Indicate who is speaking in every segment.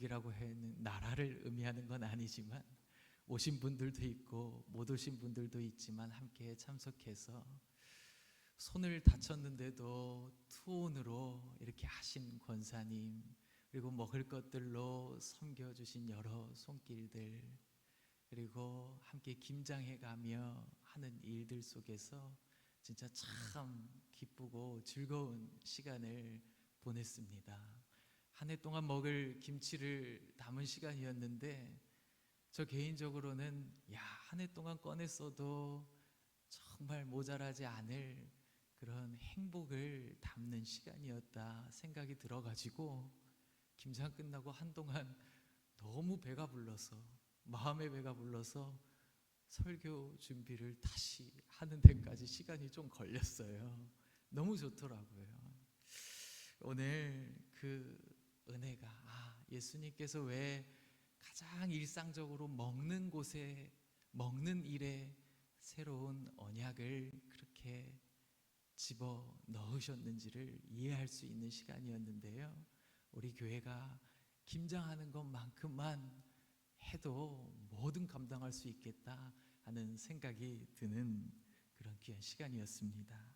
Speaker 1: 거기라고 하는 나라를 의미하는 건 아니지만 오신 분들도 있고 못 오신 분들도 있지만 함께 참석해서 손을 다쳤는데도 투혼으로 이렇게 하신 권사님, 그리고 먹을 것들로 섬겨주신 여러 손길들, 그리고 함께 김장해가며 하는 일들 속에서 진짜 참 기쁘고 즐거운 시간을 보냈습니다. 한 해 동안 먹을 김치를 담은 시간이었는데 저 개인적으로는 한 해 동안 꺼냈어도 정말 모자라지 않을 그런 행복을 담는 시간이었다 생각이 들어가지고 김장 끝나고 한동안 너무 배가 불러서, 마음의 배가 불러서 설교 준비를 다시 하는 데까지 시간이 좀 걸렸어요. 너무 좋더라고요. 오늘 그 은혜가 예수님께서 왜 가장 일상적으로 먹는 곳에, 먹는 일에 새로운 언약을 그렇게 집어 넣으셨는지를 이해할 수 있는 시간이었는데요. 우리 교회가 김장하는 것만큼만 해도 뭐든 감당할 수 있겠다 하는 생각이 드는 그런 귀한 시간이었습니다.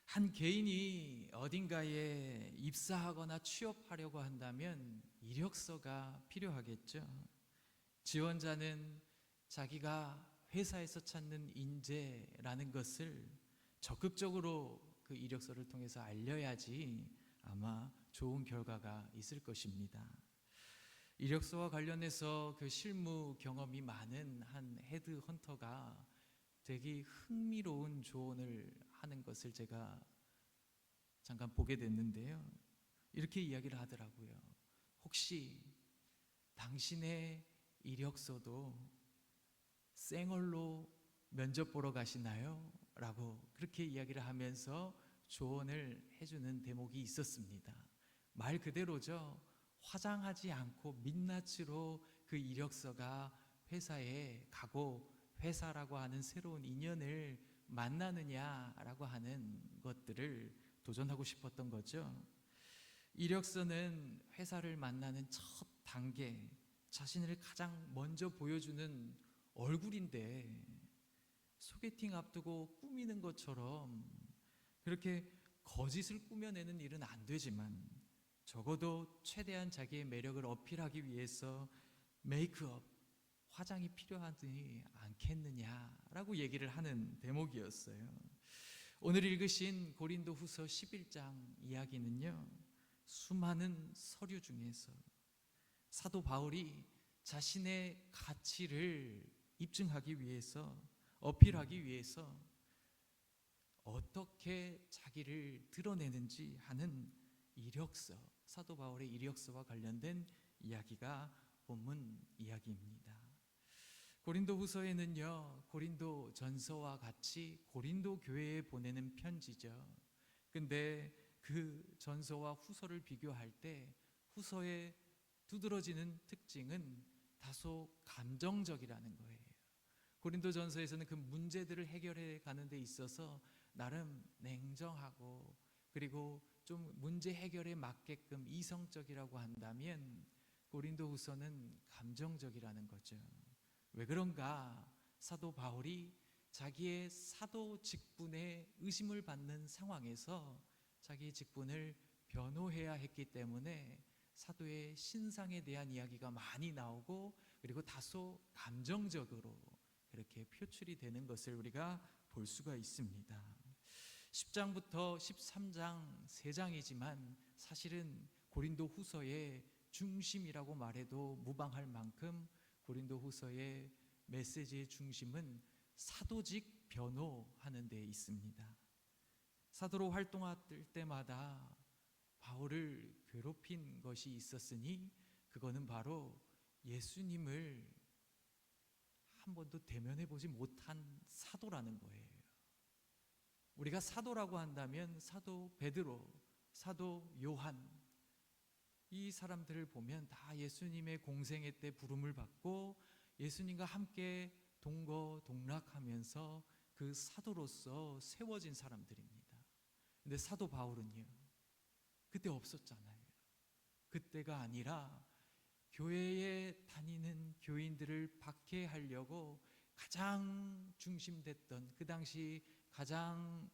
Speaker 1: 한 개인이 어딘가에 입사하거나 취업하려고 한다면 이력서가 필요하겠죠. 지원자는 자기가 회사에서 찾는 인재라는 것을 적극적으로 그 이력서를 통해서 알려야지 아마 좋은 결과가 있을 것입니다. 이력서와 관련해서 그 실무 경험이 많은 한 헤드헌터가 되게 흥미로운 조언을 하는 것을 제가 잠깐 보게 됐는데요. 이렇게 이야기를 하더라고요. 혹시 당신의 이력서도 생얼로 면접 보러 가시나요? 라고 그렇게 이야기를 하면서 조언을 해주는 대목이 있었습니다. 말 그대로죠. 화장하지 않고 민낯으로 그 이력서가 회사에 가고 회사라고 하는 새로운 인연을 만나느냐라고 하는 것들을 도전하고 싶었던 거죠. 이력서는 회사를 만나는 첫 단계, 자신을 가장 먼저 보여주는 얼굴인데 소개팅 앞두고 꾸미는 것처럼 그렇게 거짓을 꾸며내는 일은 안 되지만 적어도 최대한 자기의 매력을 어필하기 위해서 메이크업, 화장이 필요하지 않겠느냐라고 얘기를 하는 대목이었어요. 오늘 읽으신 고린도후서 11장 이야기는요, 수많은 서류 중에서 사도 바울이 자신의 가치를 입증하기 위해서, 어필하기 위해서 어떻게 자기를 드러내는지 하는 이력서, 사도 바울의 이력서와 관련된 이야기가 본문 이야기입니다. 고린도 후서에는요, 고린도 전서와 같이 고린도 교회에 보내는 편지죠. 근데 그 전서와 후서를 비교할 때 후서의 두드러지는 특징은 다소 감정적이라는 거예요. 고린도 전서에서는 그 문제들을 해결해 가는 데 있어서 나름 냉정하고 그리고 좀 문제 해결에 맞게끔 이성적이라고 한다면 고린도 후서는 감정적이라는 거죠. 왜 그런가? 사도 바울이 자기의 사도 직분에 의심을 받는 상황에서 자기의 직분을 변호해야 했기 때문에 사도의 신상에 대한 이야기가 많이 나오고 그리고 다소 감정적으로 그렇게 표출이 되는 것을 우리가 볼 수가 있습니다. 10장부터 13장 3장이지만 사실은 고린도 후서의 중심이라고 말해도 무방할 만큼 고린도 후서의 메시지의 중심은 사도직 변호하는 데 있습니다. 사도로 활동할 때마다 바울을 괴롭힌 것이 있었으니 그거는 바로 예수님을 한 번도 대면해 보지 못한 사도라는 거예요. 우리가 사도라고 한다면 사도 베드로, 사도 요한, 이 사람들을 보면 다 예수님의 공생애 때 부름을 받고 예수님과 함께 동거동락하면서 그 사도로서 세워진 사람들입니다. 근데 사도 바울은요, 그때 없었잖아요. 그때가 아니라 교회에 다니는 교인들을 박해하려고 가장 중심됐던, 그 당시 가장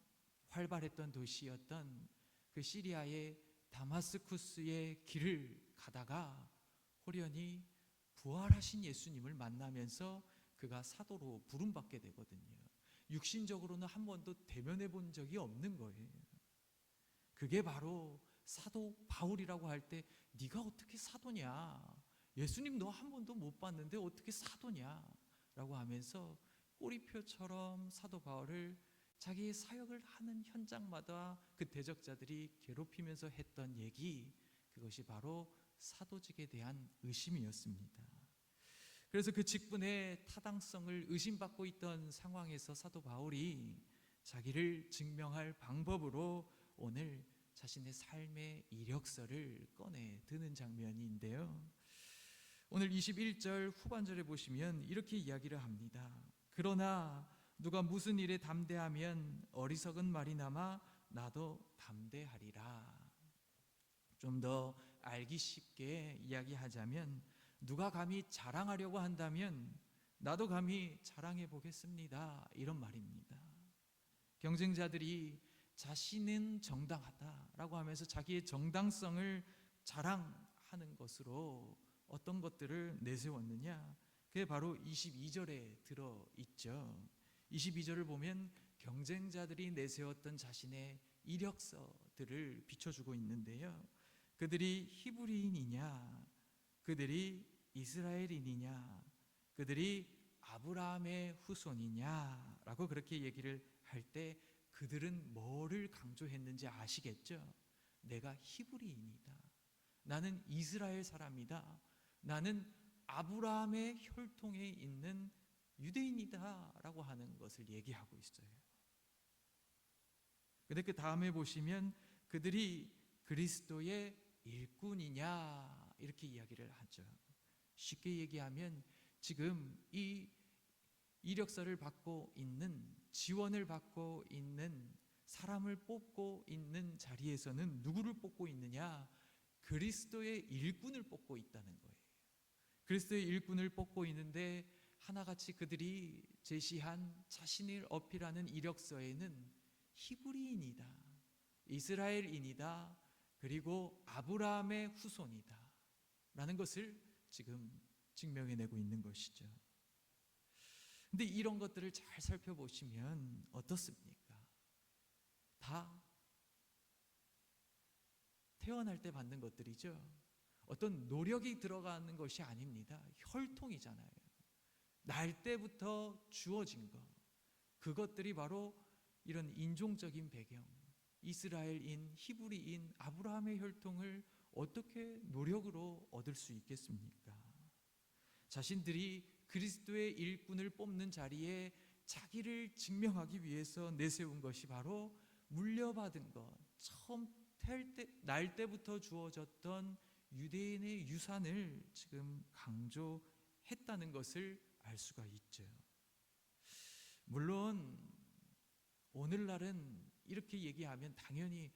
Speaker 1: 활발했던 도시였던 그 시리아의 다마스쿠스의 길을 가다가 호련히 부활하신 예수님을 만나면서 그가 사도로 부름받게 되거든요. 육신적으로는 한 번도 대면해 본 적이 없는 거예요. 그게 바로 사도 바울이라고 할 때 네가 어떻게 사도냐, 예수님 너 한 번도 못 봤는데 어떻게 사도냐 라고 하면서 꼬리표처럼 사도 바울을 자기의 사역을 하는 현장마다 그 대적자들이 괴롭히면서 했던 얘기, 그것이 바로 사도직에 대한 의심이었습니다. 그래서 그 직분의 타당성을 의심받고 있던 상황에서 사도 바울이 자기를 증명할 방법으로 오늘 자신의 삶의 이력서를 꺼내 드는 장면인데요, 오늘 21절 후반절에 보시면 이렇게 이야기를 합니다. 그러나 누가 무슨 일에 담대하면 어리석은 말이나마 나도 담대하리라. 좀 더 알기 쉽게 이야기하자면, 누가 감히 자랑하려고 한다면 나도 감히 자랑해 보겠습니다, 이런 말입니다. 경쟁자들이 자신은 정당하다라고 하면서 자기의 정당성을 자랑하는 것으로 어떤 것들을 내세웠느냐, 그게 바로 22절에 들어있죠. 22절을 보면 경쟁자들이 내세웠던 자신의 이력서들을 비춰주고 있는데요, 그들이 히브리인이냐, 그들이 이스라엘인이냐, 그들이 아브라함의 후손이냐 라고 그렇게 얘기를 할 때 그들은 뭐를 강조했는지 아시겠죠? 내가 히브리인이다, 나는 이스라엘 사람이다, 나는 아브라함의 혈통에 있는 유대인이다 라고 하는 것을 얘기하고 있어요. 근데 그 다음에 보시면 그들이 그리스도의 일꾼이냐 이렇게 이야기를 하죠. 쉽게 얘기하면 지금 이 이력서를 받고 있는, 지원을 받고 있는, 사람을 뽑고 있는 자리에서는 누구를 뽑고 있느냐? 그리스도의 일꾼을 뽑고 있다는 거예요. 그리스도의 일꾼을 뽑고 있는데 하나같이 그들이 제시한 자신을 어필하는 이력서에는 히브리인이다, 이스라엘인이다, 그리고 아브라함의 후손이다 라는 것을 지금 증명해내고 있는 것이죠. 근데 이런 것들을 잘 살펴보시면 어떻습니까? 다 태어날 때 받는 것들이죠. 어떤 노력이 들어가는 것이 아닙니다. 혈통이잖아요. 날 때부터 주어진 것, 그것들이 바로 이런 인종적인 배경, 이스라엘인, 히브리인, 아브라함의 혈통을 어떻게 노력으로 얻을 수 있겠습니까? 자신들이 그리스도의 일꾼을 뽑는 자리에 자기를 증명하기 위해서 내세운 것이 바로 물려받은 것, 처음 날 때부터 주어졌던 유대인의 유산을 지금 강조했다는 것을 알 수가 있죠. 물론 오늘날은 이렇게 얘기하면 당연히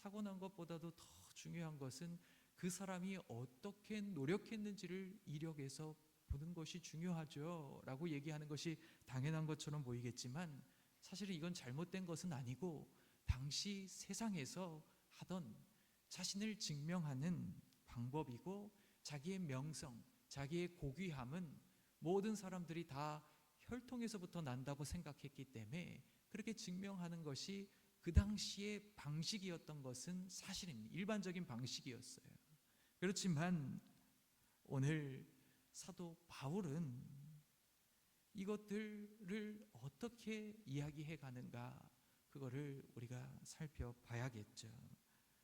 Speaker 1: 타고난 것보다도 더 중요한 것은 그 사람이 어떻게 노력했는지를 이력에서 보는 것이 중요하죠 라고 얘기하는 것이 당연한 것처럼 보이겠지만, 사실은 이건 잘못된 것은 아니고 당시 세상에서 하던 자신을 증명하는 방법이고, 자기의 명성, 자기의 고귀함은 모든 사람들이 다 혈통에서부터 난다고 생각했기 때문에 그렇게 증명하는 것이 그 당시의 방식이었던 것은 사실입니다. 일반적인 방식이었어요. 그렇지만 오늘 사도 바울은 이것들을 어떻게 이야기해 가는가, 그거를 우리가 살펴봐야겠죠.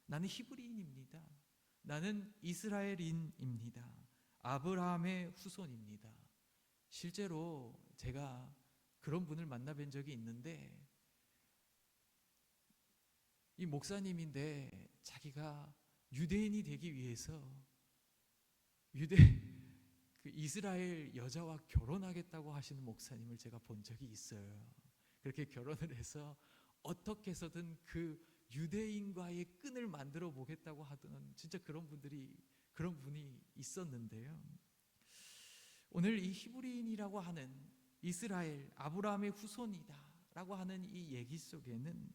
Speaker 1: 나는 히브리인입니다. 나는 이스라엘인입니다. 아브라함의 후손입니다. 실제로 제가 그런 분을 만나뵌 적이 있는데, 이 목사님인데 자기가 유대인이 되기 위해서 그 이스라엘 여자와 결혼하겠다고 하시는 목사님을 제가 본 적이 있어요. 그렇게 결혼을 해서 어떻게 해서든 그 유대인과의 끈을 만들어 보겠다고 하던 진짜 그런 분이 있었는데요. 오늘 이 히브리인이라고 하는 이스라엘 아브라함의 후손이다라고 하는 이 얘기 속에는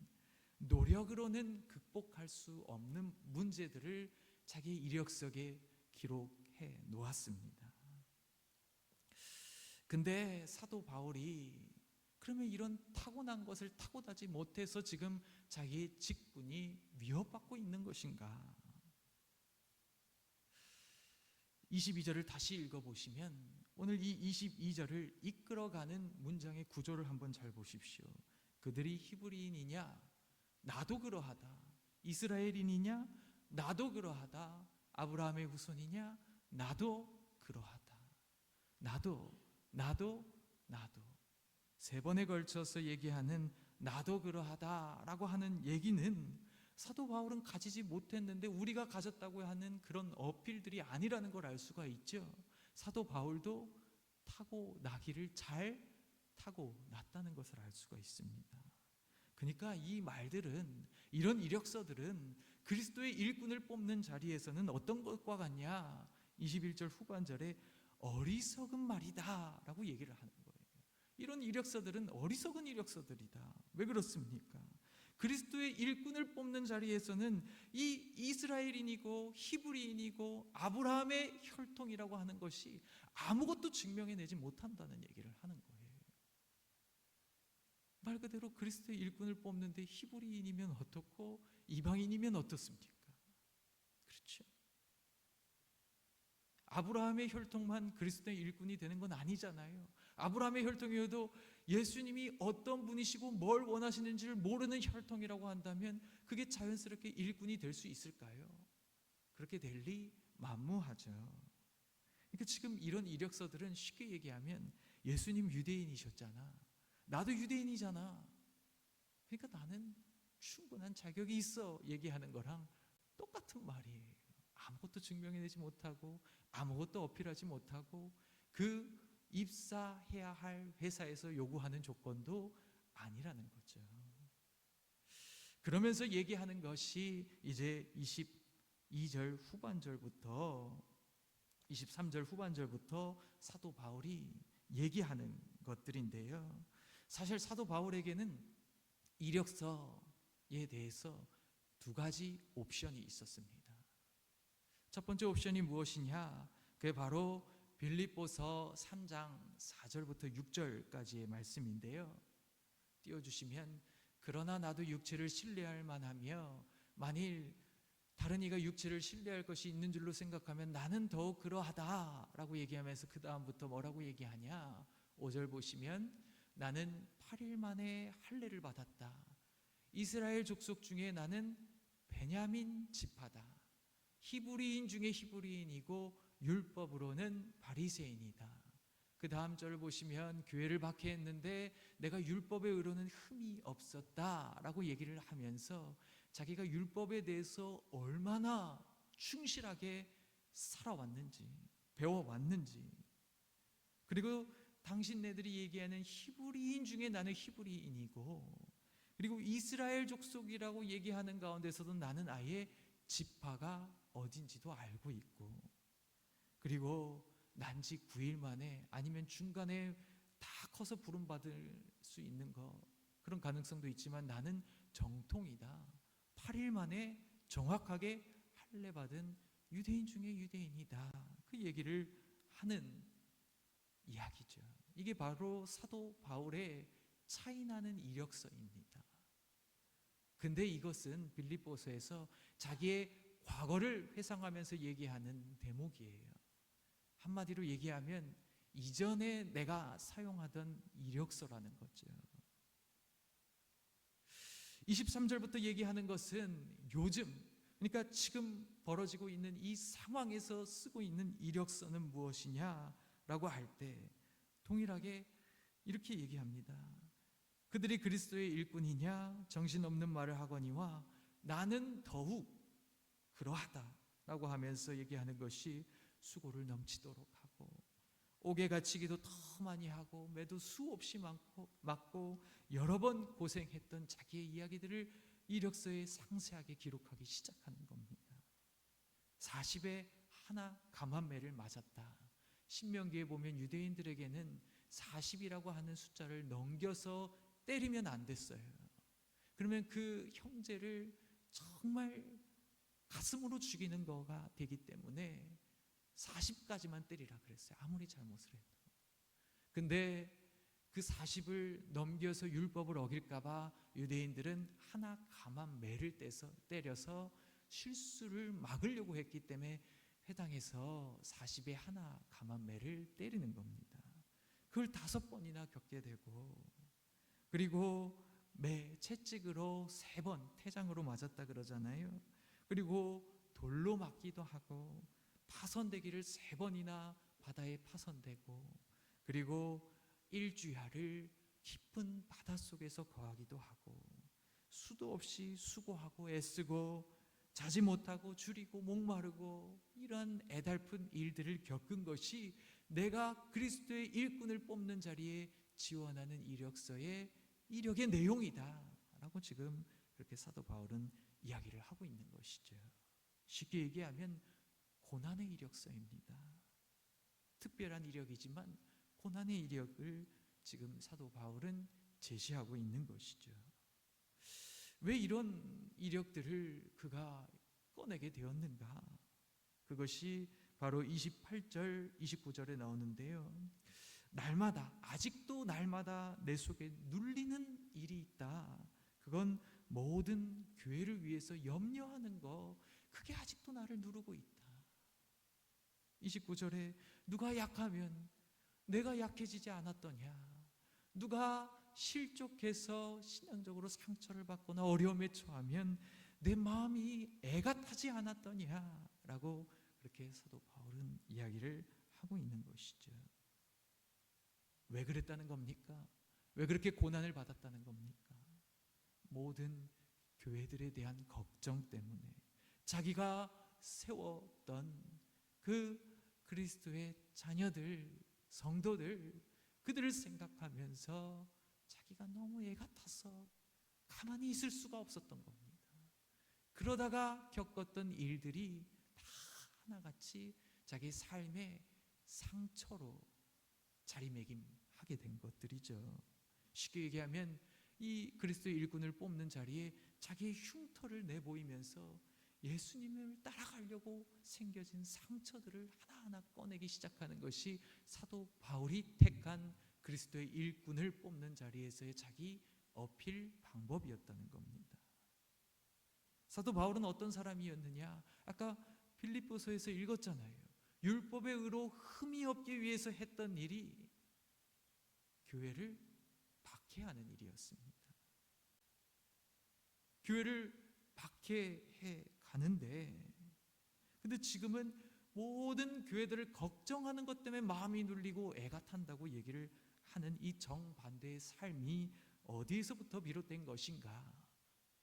Speaker 1: 노력으로는 극복할 수 없는 문제들을 자기의 이력서에 기록해 놓았습니다. 근데 사도 바울이 그러면 이런 타고난 것을 타고나지 못해서 지금 자기의 직분이 위협받고 있는 것인가? 22절을 다시 읽어보시면 오늘 이 22절을 이끌어가는 문장의 구조를 한번 잘 보십시오. 그들이 히브리인이냐? 나도 그러하다. 이스라엘인이냐? 나도 그러하다. 아브라함의 후손이냐? 나도 그러하다. 나도 세 번에 걸쳐서 얘기하는 나도 그러하다라고 하는 얘기는 사도 바울은 가지지 못했는데 우리가 가졌다고 하는 그런 어필들이 아니라는 걸 알 수가 있죠. 사도 바울도 타고나기를 잘 타고났다는 것을 알 수가 있습니다. 그러니까 이 말들은, 이런 이력서들은 그리스도의 일꾼을 뽑는 자리에서는 어떤 것과 같냐? 21절 후반절에 어리석은 말이다 라고 얘기를 하는 거예요. 이런 이력서들은 어리석은 이력서들이다. 왜 그렇습니까? 그리스도의 일꾼을 뽑는 자리에서는 이 이스라엘인이고 히브리인이고 아브라함의 혈통이라고 하는 것이 아무것도 증명해내지 못한다는 얘기를 하는 거예요. 말 그대로 그리스도의 일꾼을 뽑는데 히브리인이면 어떻고 이방인이면 어떻습니까? 그렇죠? 아브라함의 혈통만 그리스도의 일꾼이 되는 건 아니잖아요. 아브라함의 혈통이어도 예수님이 어떤 분이시고 뭘 원하시는지를 모르는 혈통이라고 한다면 그게 자연스럽게 일꾼이 될 수 있을까요? 그렇게 될 리 만무하죠. 그러니까 지금 이런 이력서들은 쉽게 얘기하면 예수님 유대인이셨잖아. 나도 유대인이잖아. 그러니까 나는 충분한 자격이 있어 얘기하는 거랑 똑같은 말이에요. 아무것도 증명해내지 못하고 아무것도 어필하지 못하고 그 입사해야 할 회사에서 요구하는 조건도 아니라는 거죠. 그러면서 얘기하는 것이 이제 22절 후반절부터 23절 후반절부터 사도 바울이 얘기하는 것들인데요. 사실 사도 바울에게는 이력서에 대해서 두 가지 옵션이 있었습니다. 첫 번째 옵션이 무엇이냐? 그게 바로 빌립보서 3장 4절부터 6절까지의 말씀인데요. 띄워주시면 그러나 나도 육체를 신뢰할 만하며 만일 다른 이가 육체를 신뢰할 것이 있는 줄로 생각하면 나는 더욱 그러하다라고 얘기하면서 그 다음부터 뭐라고 얘기하냐? 5절 보시면 나는 8일 만에 할례를 받았다. 이스라엘 족속 중에 나는 베냐민 지파다. 히브리인 중에 히브리인이고 율법으로는 바리새인이다. 그 다음 절을 보시면 교회를 박해했는데 내가 율법의 의로는 흠이 없었다라고 얘기를 하면서 자기가 율법에 대해서 얼마나 충실하게 살아왔는지, 배워왔는지, 그리고 당신네들이 얘기하는 히브리인 중에 나는 히브리인이고, 그리고 이스라엘 족속이라고 얘기하는 가운데서도 나는 아예 지파가 어딘지도 알고 있고, 그리고 난지 9일 만에 아니면 중간에 다 커서 부름받을 수 있는 그런 가능성도 있지만 나는 정통이다. 8일 만에 정확하게 할례 받은 유대인 중에 유대인이다. 그 얘기를 하는 이야기죠. 이게 바로 사도 바울의 차이나는 이력서입니다. 근데 이것은 빌립보서에서 자기의 과거를 회상하면서 얘기하는 대목이에요. 한마디로 얘기하면 이전에 내가 사용하던 이력서라는 거죠. 23절부터 얘기하는 것은 요즘, 그러니까 지금 벌어지고 있는 이 상황에서 쓰고 있는 이력서는 무엇이냐라고 할 때 동일하게 이렇게 얘기합니다. 그들이 그리스도의 일꾼이냐 정신없는 말을 하거니와 나는 더욱 그러하다라고 하면서 얘기하는 것이 수고를 넘치도록 하고 옥에 갇히기도 더 많이 하고 매도 수없이 맞고 여러 번 고생했던 자기의 이야기들을 이력서에 상세하게 기록하기 시작하는 겁니다. 40에 하나 감한매를 맞았다. 신명기에 보면 유대인들에게는 40이라고 하는 숫자를 넘겨서 때리면 안 됐어요. 그러면 그 형제를 정말 가슴으로 죽이는 거가 되기 때문에 40까지만 때리라 그랬어요. 아무리 잘못을 해도. 근데 그 40을 넘겨서 율법을 어길까 봐 유대인들은 하나 감한 매를 때려서 실수를 막으려고 했기 때문에 회당에서 40에 하나 감한 매를 때리는 겁니다. 그걸 5번이나 겪게 되고, 그리고 매 채찍으로 3번 태장으로 맞았다 그러잖아요. 그리고 돌로 맞기도 하고, 파손되기를 3번이나 바다에 파손되고, 그리고 일주야를 깊은 바닷속에서 거하기도 하고, 수도 없이 수고하고 애쓰고 자지 못하고 줄이고 목마르고, 이러한 애달픈 일들을 겪은 것이 내가 그리스도의 일꾼을 뽑는 자리에 지원하는 이력서의 이력의 내용이다 라고 지금 그렇게 사도 바울은 이야기를 하고 있는 것이죠. 쉽게 얘기하면 고난의 이력서입니다. 특별한 이력이지만 고난의 이력을 지금 사도 바울은 제시하고 있는 것이죠. 왜 이런 이력들을 그가 꺼내게 되었는가? 그것이 바로 28절, 29절에 나오는데요. 날마다, 아직도 날마다 내 속에 눌리는 일이 있다. 그건 모든 교회를 위해서 염려하는 거, 그게 아직도 나를 누르고 있다. 29절에 누가 약하면 내가 약해지지 않았더냐? 누가 실족해서 신앙적으로 상처를 받거나 어려움에 처하면 내 마음이 애가 타지 않았더냐? 라고 그렇게 사도 바울은 이야기를 하고 있는 것이죠. 왜 그랬다는 겁니까? 왜 그렇게 고난을 받았다는 겁니까? 모든 교회들에 대한 걱정 때문에, 자기가 세웠던 그 그리스도의 자녀들, 성도들, 그들을 생각하면서 자기가 너무 애가 타서 가만히 있을 수가 없었던 겁니다. 그러다가 겪었던 일들이 다 하나같이 자기 삶의 상처로 자리매김하게 된 것들이죠. 쉽게 얘기하면 이 그리스도의 일꾼을 뽑는 자리에 자기의 흉터를 내보이면서 예수님을 따라가려고 생겨진 상처들을 하나하나 꺼내기 시작하는 것이 사도 바울이 택한 그리스도의 일꾼을 뽑는 자리에서의 자기 어필 방법이었다는 겁니다. 사도 바울은 어떤 사람이었느냐? 아까 빌립보서에서 읽었잖아요. 율법의 의로 흠이 없기 위해서 했던 일이 교회를 박해하는 일이었습니다. 교회를 박해해 가는데, 근데 지금은 모든 교회들을 걱정하는 것 때문에 마음이 눌리고 애가 탄다고 얘기를 하는 이 정반대의 삶이 어디에서부터 비롯된 것인가?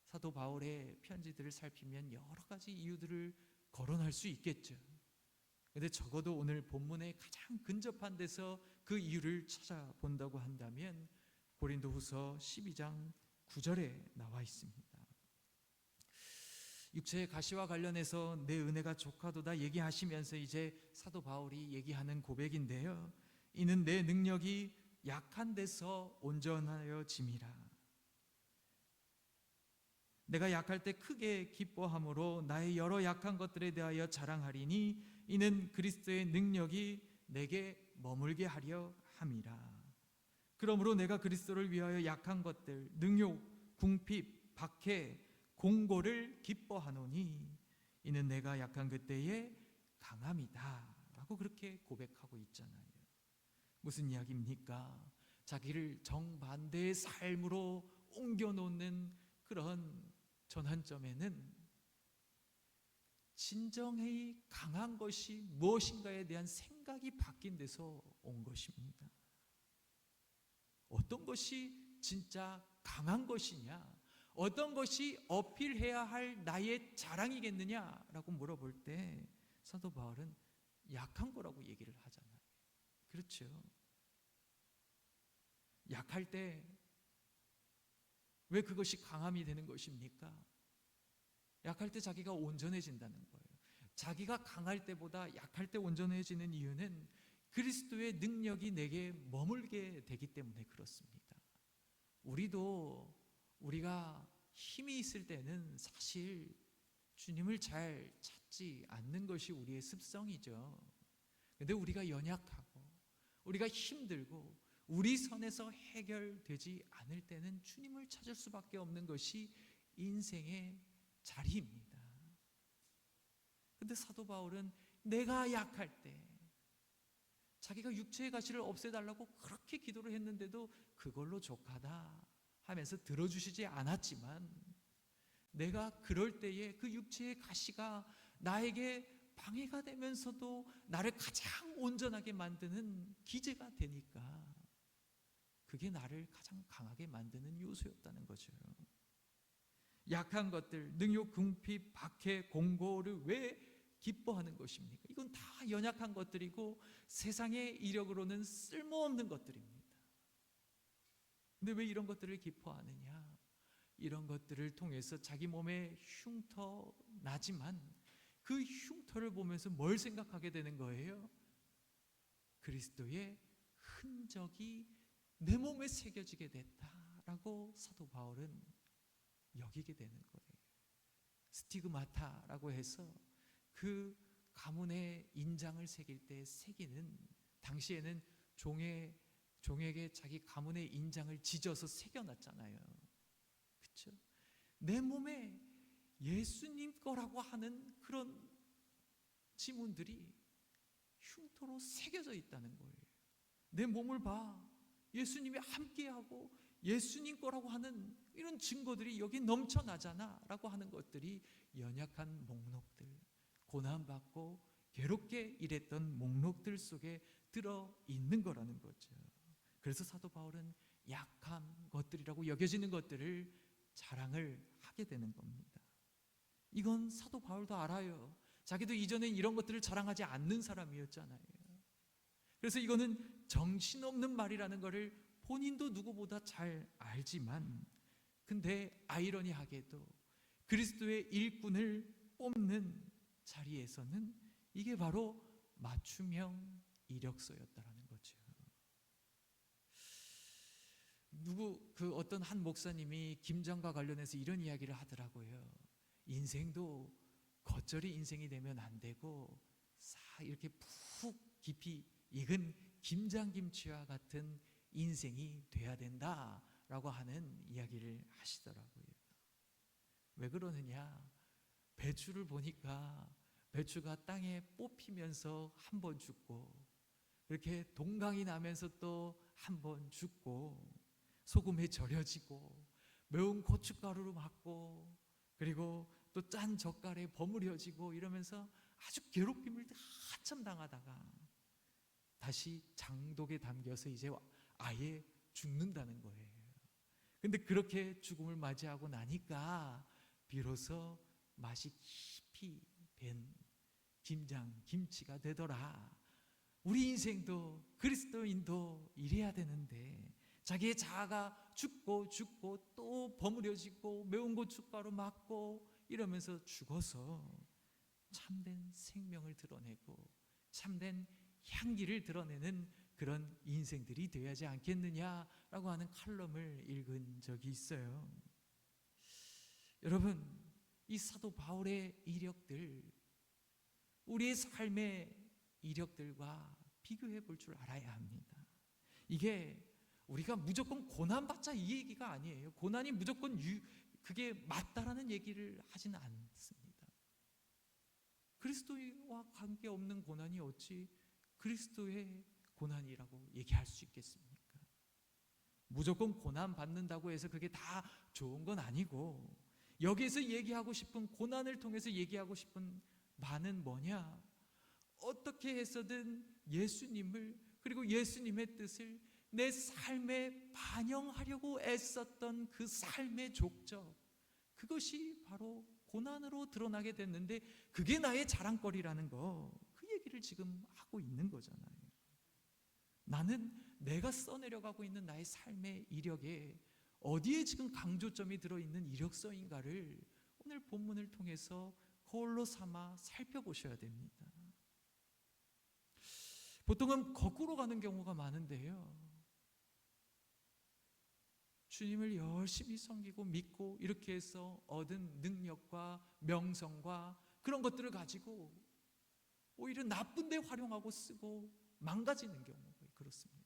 Speaker 1: 사도 바울의 편지들을 살피면 여러 가지 이유들을 거론할 수 있겠죠. 근데 적어도 오늘 본문에 가장 근접한 데서 그 이유를 찾아본다고 한다면 고린도후서 12장 9절에 나와 있습니다. 육체의 가시와 관련해서 내 은혜가 족하도다 얘기하시면서 이제 사도 바울이 얘기하는 고백인데요. 이는 내 능력이 약한 데서 온전하여 짐이라. 내가 약할 때 크게 기뻐함으로 나의 여러 약한 것들에 대하여 자랑하리니 이는 그리스도의 능력이 내게 머물게 하려 함이라. 그러므로 내가 그리스도를 위하여 약한 것들, 능욕, 궁핍, 박해, 공고를 기뻐하노니 이는 내가 약한 그때에 강함이다 라고 그렇게 고백하고 있잖아요. 무슨 이야기입니까? 자기를 정반대의 삶으로 옮겨놓는 그런 전환점에는 진정히 강한 것이 무엇인가에 대한 생각이 바뀐 데서 온 것입니다. 어떤 것이 진짜 강한 것이냐, 어떤 것이 어필해야 할 나의 자랑이겠느냐라고 물어볼 때 사도 바울은 약한 거라고 얘기를 하잖아요. 그렇죠. 약할 때 왜 그것이 강함이 되는 것입니까? 약할 때 자기가 온전해진다는 거예요. 자기가 강할 때보다 약할 때 온전해지는 이유는 그리스도의 능력이 내게 머물게 되기 때문에 그렇습니다. 우리가 힘이 있을 때는 사실 주님을 잘 찾지 않는 것이 우리의 습성이죠. 근데 우리가 연약하고 우리가 힘들고 우리 선에서 해결되지 않을 때는 주님을 찾을 수밖에 없는 것이 인생의 자리입니다. 근데 사도 바울은 내가 약할 때 자기가 육체의 가시를 없애달라고 그렇게 기도를 했는데도 그걸로 족하다 하면서 들어주시지 않았지만, 내가 그럴 때에 그 육체의 가시가 나에게 방해가 되면서도 나를 가장 온전하게 만드는 기제가 되니까 그게 나를 가장 강하게 만드는 요소였다는 거죠. 약한 것들, 능욕, 궁핍, 박해, 공고를 왜 기뻐하는 것입니까? 이건 다 연약한 것들이고 세상의 이력으로는 쓸모없는 것들입니다. 근데 왜 이런 것들을 기뻐하느냐? 이런 것들을 통해서 자기 몸에 흉터 나지만 그 흉터를 보면서 뭘 생각하게 되는 거예요? 그리스도의 흔적이 내 몸에 새겨지게 됐다라고 사도 바울은 여기게 되는 거예요. 스티그마타라고 해서 그 가문의 인장을 새길 때 새기는, 당시에는 종에게 자기 가문의 인장을 지져서 새겨놨잖아요. 그렇죠? 내 몸에 예수님 거라고 하는 그런 지문들이 흉터로 새겨져 있다는 거예요. 내 몸을 봐, 예수님이 함께하고 예수님 거라고 하는 이런 증거들이 여기 넘쳐나잖아 라고 하는 것들이 연약한 목록들, 고난받고 괴롭게 일했던 목록들 속에 들어있는 거라는 거죠. 그래서 사도 바울은 약한 것들이라고 여겨지는 것들을 자랑을 하게 되는 겁니다. 이건 사도 바울도 알아요. 자기도 이전엔 이런 것들을 자랑하지 않는 사람이었잖아요. 그래서 이거는 정신없는 말이라는 것을 본인도 누구보다 잘 알지만, 근데 아이러니하게도 그리스도의 일꾼을 뽑는 자리에서는 이게 바로 맞춤형 이력서였다라는 거죠. 어떤 한 목사님이 김장과 관련해서 이런 이야기를 하더라고요. 인생도 겉절이 인생이 되면 안 되고 이렇게 푹 깊이 익은 김장김치와 같은 인생이 돼야 된다라고 하는 이야기를 하시더라고요. 왜 그러느냐? 배추를 보니까 배추가 땅에 뽑히면서 한 번 죽고, 그렇게 동강이 나면서 또 한 번 죽고, 소금에 절여지고, 매운 고춧가루로 맞고, 그리고 또 짠 젓갈에 버무려지고 이러면서 아주 괴롭힘을 한참 당하다가 다시 장독에 담겨서 이제 아예 죽는다는 거예요. 근데 그렇게 죽음을 맞이하고 나니까 비로소 맛이 깊이 밴 김장 김치가 되더라. 우리 인생도 그리스도인도 이래야 되는데, 자기의 자아가 죽고 또 버무려지고 매운 고춧가루 맞고 이러면서 죽어서 참된 생명을 드러내고 참된 향기를 드러내는 그런 인생들이 되어야지 않겠느냐라고 하는 칼럼을 읽은 적이 있어요. 여러분, 이 사도 바울의 이력들, 우리의 삶의 이력들과 비교해 볼 줄 알아야 합니다. 이게 우리가 무조건 고난받자 이 얘기가 아니에요. 고난이 무조건 그게 맞다라는 얘기를 하지는 않습니다. 그리스도와 관계없는 고난이 어찌 그리스도의 고난이라고 얘기할 수 있겠습니까? 무조건 고난 받는다고 해서 그게 다 좋은 건 아니고, 여기에서 얘기하고 싶은, 고난을 통해서 얘기하고 싶은 바는 뭐냐? 어떻게 해서든 예수님을, 그리고 예수님의 뜻을 내 삶에 반영하려고 애썼던 그 삶의 족적, 그것이 바로 고난으로 드러나게 됐는데 그게 나의 자랑거리라는 거, 그 얘기를 지금 하고 있는 거잖아요. 나는 내가 써내려가고 있는 나의 삶의 이력에 어디에 지금 강조점이 들어있는 이력서인가를 오늘 본문을 통해서 거울로 삼아 살펴보셔야 됩니다. 보통은 거꾸로 가는 경우가 많은데요, 주님을 열심히 섬기고 믿고 이렇게 해서 얻은 능력과 명성과 그런 것들을 가지고 오히려 나쁜 데 활용하고 쓰고 망가지는 경우, 그렇습니다.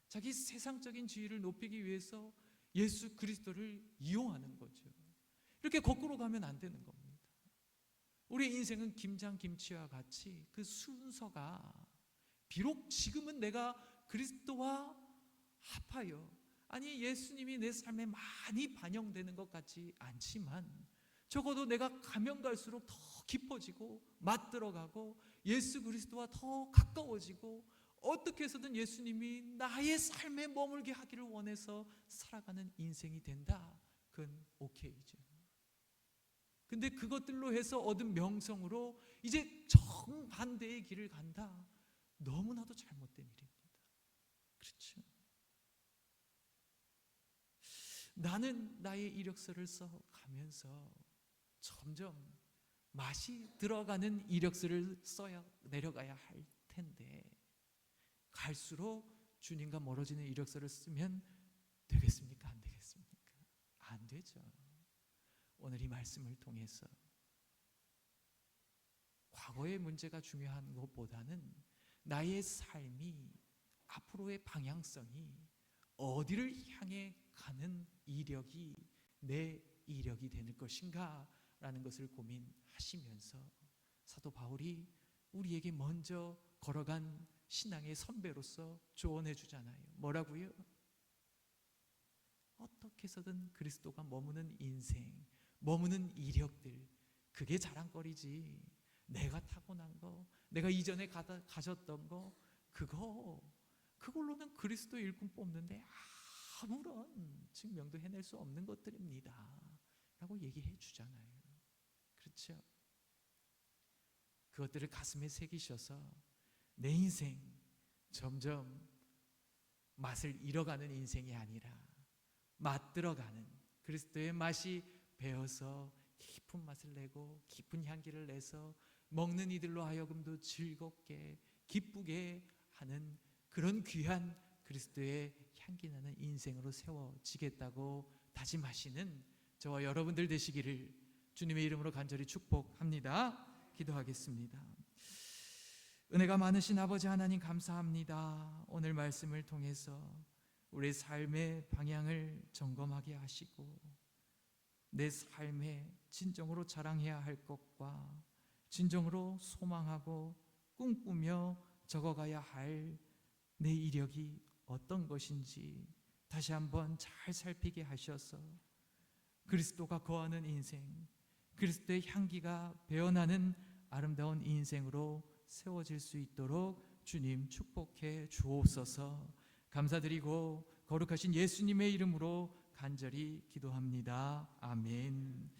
Speaker 1: 자기 세상적인 지위를 높이기 위해서 예수 그리스도를 이용하는 거죠. 이렇게 거꾸로 가면 안 되는 겁니다. 우리 인생은 김장김치와 같이 그 순서가, 비록 지금은 내가 그리스도와 합하여, 아니 예수님이 내 삶에 많이 반영되는 것 같지 않지만, 적어도 내가 가면 갈수록 더 깊어지고 맞들어가고 예수 그리스도와 더 가까워지고, 어떻게 해서든 예수님이 나의 삶에 머물게 하기를 원해서 살아가는 인생이 된다, 그건 오케이죠. 근데 그것들로 해서 얻은 명성으로 이제 정반대의 길을 간다, 너무나도 잘못된 일입니다. 그렇죠? 나는 나의 이력서를 써가면서 점점 맛이 들어가는 이력서를 써야 내려가야 할 텐데, 갈수록 주님과 멀어지는 이력서를 쓰면 되겠습니까? 안 되겠습니까? 안 되죠. 오늘 이 말씀을 통해서 과거의 문제가 중요한 것보다는 나의 삶이, 앞으로의 방향성이 어디를 향해 가는 이력이 내 이력이 되는 것인가 라는 것을 고민하시면서, 사도 바울이 우리에게 먼저 걸어간 신앙의 선배로서 조언해 주잖아요. 뭐라고요? 어떻게 해서든 그리스도가 머무는 인생, 머무는 이력들, 그게 자랑거리지, 내가 타고난 거, 내가 이전에 가졌던 거, 그걸로는 그리스도 일꾼 뽑는데 아무런 증명도 해낼 수 없는 것들입니다 라고 얘기해 주잖아요. 그렇죠? 그것들을 가슴에 새기셔서 내 인생 점점 맛을 잃어가는 인생이 아니라 맛들어가는, 그리스도의 맛이 배어서 깊은 맛을 내고 깊은 향기를 내서 먹는 이들로 하여금도 즐겁게 기쁘게 하는 그런 귀한 그리스도의 향기 나는 인생으로 세워지겠다고 다짐하시는 저와 여러분들 되시기를 주님의 이름으로 간절히 축복합니다. 기도하겠습니다. 은혜가 많으신 아버지 하나님, 감사합니다. 오늘 말씀을 통해서 우리의 삶의 방향을 점검하게 하시고, 내 삶에 진정으로 자랑해야 할 것과 진정으로 소망하고 꿈꾸며 적어가야 할 내 이력이 어떤 것인지 다시 한번 잘 살피게 하셔서 그리스도가 거하는 인생, 그리스도의 향기가 배어나는 아름다운 인생으로 세워질 수 있도록 주님 축복해 주옵소서. 감사드리고 거룩하신 예수님의 이름으로 간절히 기도합니다. 아멘.